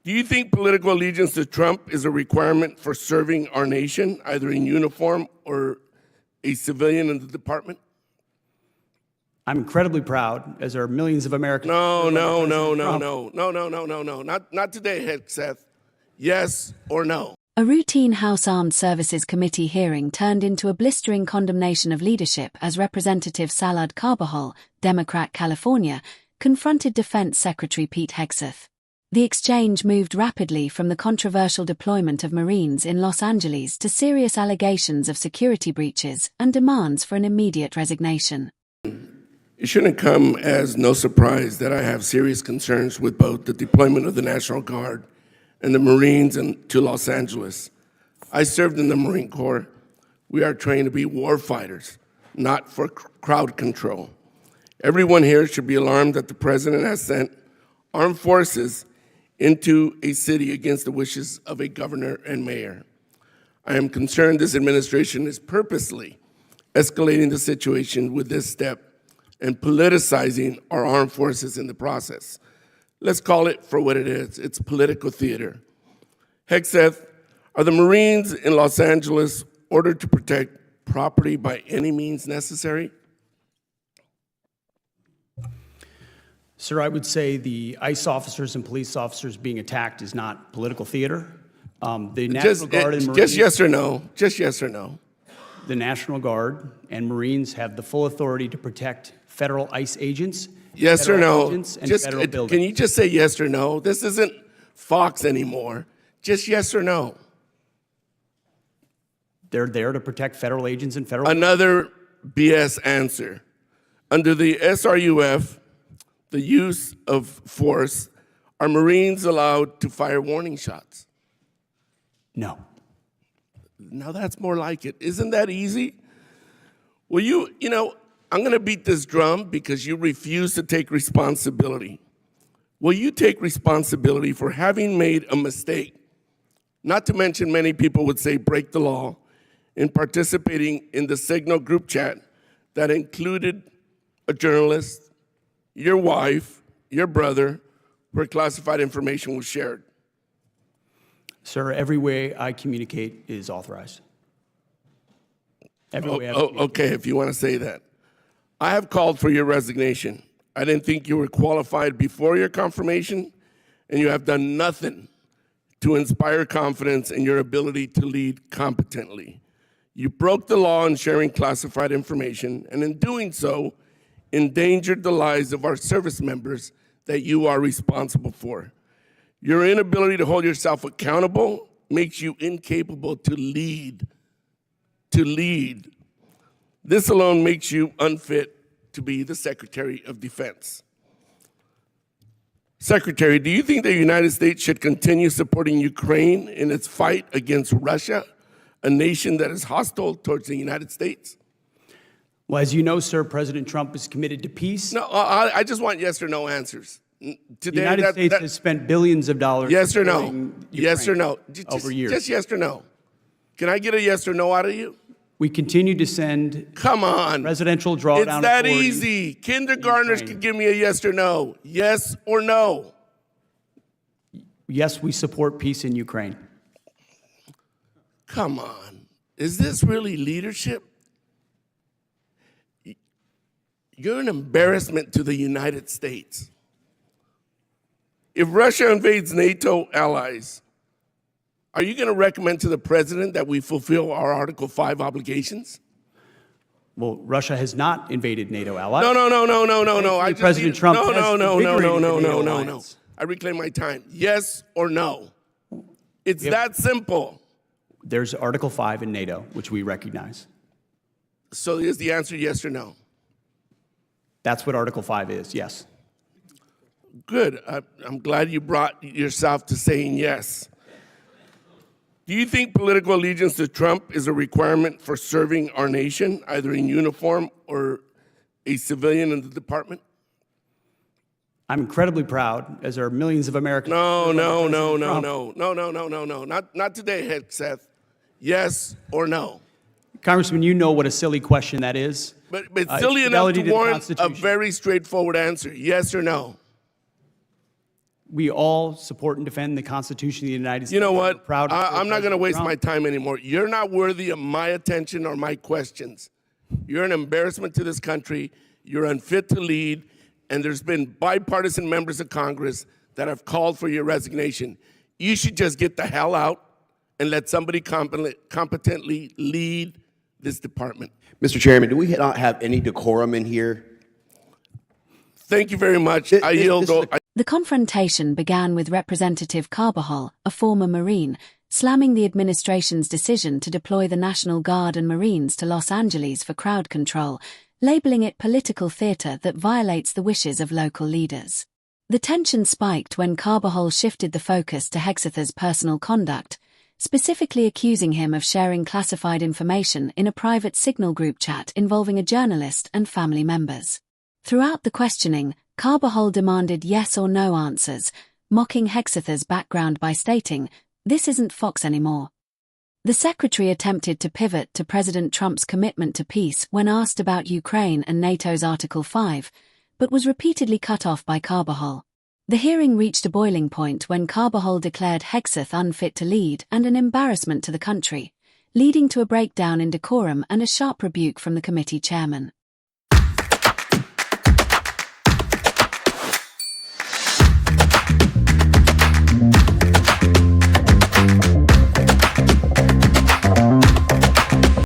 Do you think political allegiance to Trump is a requirement for serving our nation, either in uniform or a civilian in the department? I'm incredibly proud, as are millions of Americans. No. Not today, Hegseth. Yes or no? A routine House Armed Services Committee hearing turned into a blistering condemnation of leadership as Representative Carbajal, Democrat California, confronted Defense Secretary Pete Hegseth. The exchange moved rapidly from the controversial deployment of Marines in Los Angeles to serious allegations of security breaches and demands for an immediate resignation. It shouldn't come as no surprise that I have serious concerns with both the deployment of the National Guard and the Marines to Los Angeles. I served in the Marine Corps. We are trained to be war fighters, not for crowd control. Everyone here should be alarmed that the president has sent armed forces into a city against the wishes of a governor and mayor. I am concerned this administration is purposely escalating the situation with this step and politicizing our armed forces in the process. Let's call it for what it is. It's political theater. Hegseth, are the Marines in Los Angeles ordered to protect property by any means necessary? Sir, I would say the ICE officers and police officers being attacked is not political theater. The National Guard and Marines, just yes or no. Just yes or no. The National Guard and Marines have the full authority to protect federal ICE agents. Yes or no? Can you just say yes or no? This isn't Fox anymore. Just yes or no. They're there to protect federal agents and federal. Another BS answer. Under the SRUF, the use of force, are Marines allowed to fire warning shots? No. Now that's more like it. Isn't that easy? Well, I'm going to beat this drum because you refuse to take responsibility. Will you take responsibility for having made a mistake, not to mention many people would say break the law, in participating in the Signal group chat that included a journalist, your wife, your brother, where classified information was shared? Sir, every way I communicate is authorized. Every way okay, if you want to say that. I have called for your resignation. I didn't think you were qualified before your confirmation, and you have done nothing to inspire confidence in your ability to lead competently. You broke the law in sharing classified information, and in doing so, endangered the lives of our service members that you are responsible for. Your inability to hold yourself accountable makes you incapable to lead. This alone makes you unfit to be the Secretary of Defense. Secretary, do you think the United States should continue supporting Ukraine in its fight against Russia, a nation that is hostile towards the United States? Well, as you know, sir, President Trump is committed to peace. No, I just want yes or no answers. Today, the United States has spent billions of dollars. Yes or no? Yes or no? Over years. Just yes or no. Can I get a yes or no out of you? We continue to send. Come on. Presidential drawdown. It's that easy. Kindergartners could give me a yes or no. Yes or no? Yes, we support peace in Ukraine. Come on. Is this really leadership? You're an embarrassment to the United States. If Russia invades NATO allies, are you going to recommend to the president that we fulfill our Article 5 obligations? Well, Russia has not invaded NATO allies. No. President Trump has No. I reclaim my time. Yes or no? It's that simple. There's Article 5 in NATO, which we recognize. So is the answer yes or no? That's what Article 5 is, yes. Good. I'm glad you brought yourself to saying yes. Do you think political allegiance to Trump is a requirement for serving our nation, either in uniform or a civilian in the department? I'm incredibly proud, as are millions of Americans. No. Not today, Hegseth. Yes or no? Congressman, you know what a silly question that is. But silly enough to warrant a very straightforward answer. Yes or no? We all support and defend the Constitution of the United States. You know We're what? proud to I'm not going to President waste Trump. my time anymore. You're not worthy of my attention or my questions. You're an embarrassment to this country. You're unfit to lead. And there's been bipartisan members of Congress that have called for your resignation. You should just get the hell out and let somebody competently lead this department. Mr. Chairman, do we not have any decorum in here? Thank you very much. I yield. The confrontation began with Representative Carbajal, a former Marine, slamming the administration's decision to deploy the National Guard and Marines to Los Angeles for crowd control, labeling it political theater that violates the wishes of local leaders. The tension spiked when Carbajal shifted the focus to Hegseth's personal conduct, specifically accusing him of sharing classified information in a private Signal group chat involving a journalist and family members. Throughout the questioning, Carbajal demanded yes or no answers, mocking Hegseth's background by stating, "This isn't Fox anymore." The secretary attempted to pivot to President Trump's commitment to peace when asked about Ukraine and NATO's Article 5, but was repeatedly cut off by Carbajal. The hearing reached a boiling point when Carbajal declared Hegseth unfit to lead and an embarrassment to the country, leading to a breakdown in decorum and a sharp rebuke from the committee chairman.